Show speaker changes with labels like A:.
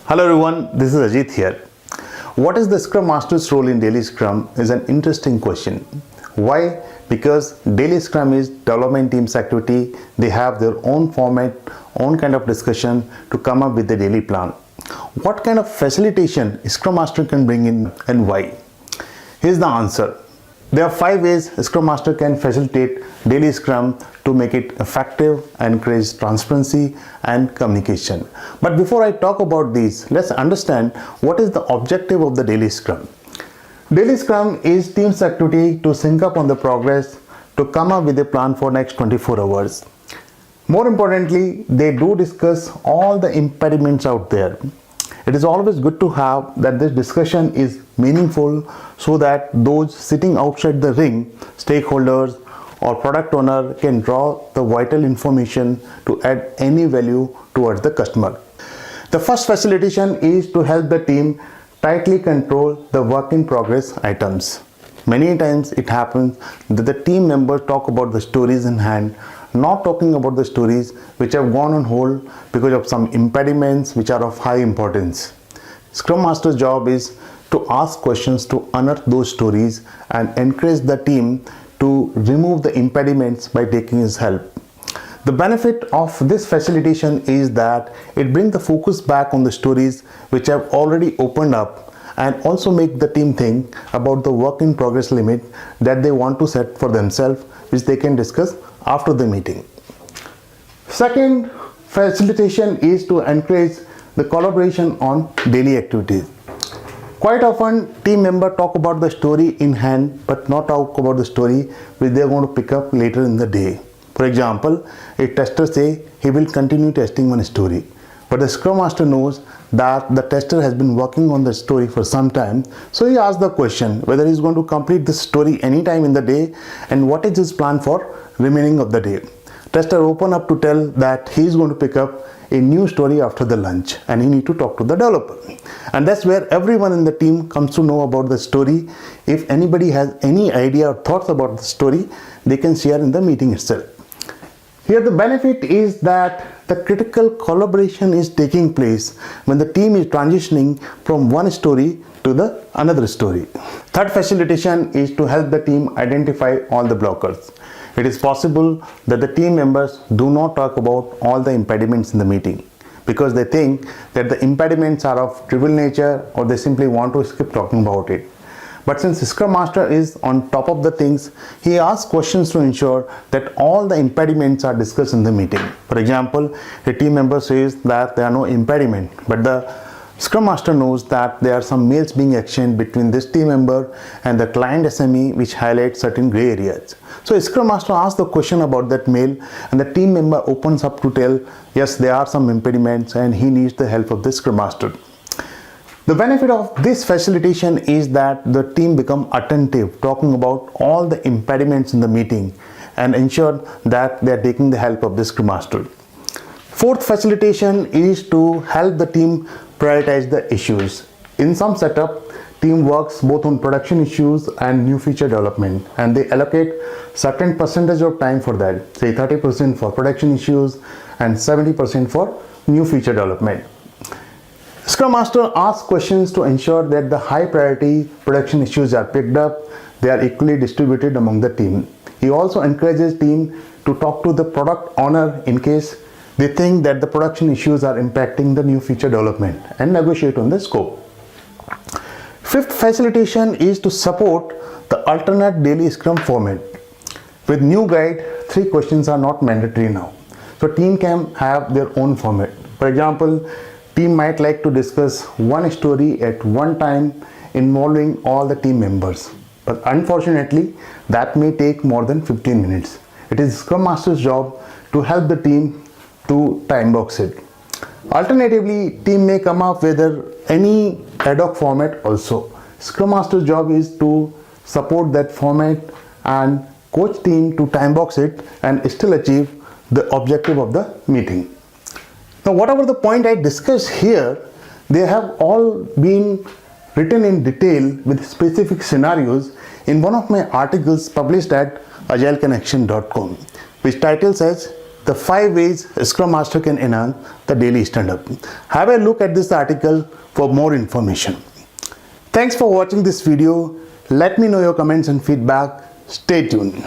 A: Hello everyone, this is Ajit here. What is the Scrum Master's role in daily Scrum is an interesting question. Why? Because daily Scrum is development team's activity. They have their own format, own kind of discussion to come up with the daily plan. What kind of facilitation Scrum Master can bring in and why? Here's the answer. There are 5 ways Scrum Master can facilitate daily Scrum to make it effective and encourage transparency and communication. But before I talk about these, let's understand what is the objective of the daily Scrum. Daily Scrum is team's activity to sync up on the progress, to come up with a plan for next 24 hours. More importantly, they do discuss all the impediments out there. It is always good to have that this discussion is meaningful so that those sitting outside the ring, stakeholders or product owner, can draw the vital information to add any value towards the customer. The first facilitation is to help the team tightly control the work in progress items. Many times it happens that the team members talk about the stories in hand, not talking about the stories which have gone on hold because of some impediments which are of high importance. Scrum Master's job is to ask questions to unearth those stories and encourage the team to remove the impediments by taking his help. The benefit of this facilitation is that it brings the focus back on the stories which have already opened up and also make the team think about the work in progress limit that they want to set for themselves, which they can discuss after the meeting. Second facilitation is to encourage the collaboration on daily activities. Quite often team members talk about the story in hand but not talk about the story which they are going to pick up later in the day. For example, a tester say he will continue testing one story, but the Scrum Master knows that the tester has been working on the story for some time, so he asks the question whether he is going to complete this story anytime in the day and what is his plan for remaining of the day. Tester open up to tell that he is going to pick up a new story after the lunch and he need to talk to the developer, and that's where everyone in the team comes to know about the story. If anybody has any idea or thoughts about the story, they can share in the meeting itself. Here the benefit is that the critical collaboration is taking place when the team is transitioning from one story to the another story. Third facilitation is to help the team identify all the blockers. It is possible that the team members do not talk about all the impediments in the meeting because they think that the impediments are of trivial nature or they simply want to skip talking about it. But since Scrum Master is on top of the things, he asks questions to ensure that all the impediments are discussed in the meeting. For example, a team member says that there are no impediment, but the Scrum Master knows that there are some mails being exchanged between this team member and the client SME which highlights certain gray areas. So Scrum Master asks the question about that mail and the team member opens up to tell, yes, there are some impediments and he needs the help of the Scrum Master. The benefit of this facilitation is that the team become attentive, talking about all the impediments in the meeting and ensure that they are taking the help of the Scrum Master. Fourth facilitation is to help the team prioritize the issues. In some setup, team works both on production issues and new feature development, and they allocate certain percentage of time for that, say 30% for production issues and 70% for new feature development. Scrum Master asks questions to ensure that the high priority production issues are picked up, they are equally distributed among the team. He also encourages team to talk to the product owner in case they think that the production issues are impacting the new feature development and negotiate on the scope. Fifth facilitation is to support the alternate daily Scrum format. With new guide, 3 questions are not mandatory now. So team can have their own format. For example, team might like to discuss one story at one time involving all the team members. But unfortunately, that may take more than 15 minutes. It is Scrum Master's job to help the team to time box it. Alternatively, team may come up with any ad hoc format also. Scrum Master's job is to support that format and coach team to time box it and still achieve the objective of the meeting. Now, whatever the point I discussed here, they have all been written in detail with specific scenarios in one of my articles published at ajeetsinghthecoach.com, which title says the 5 ways a Scrum Master can enhance the daily stand-up. Have a look at this article for more information. Thanks for watching this video. Let me know your comments and feedback. Stay tuned.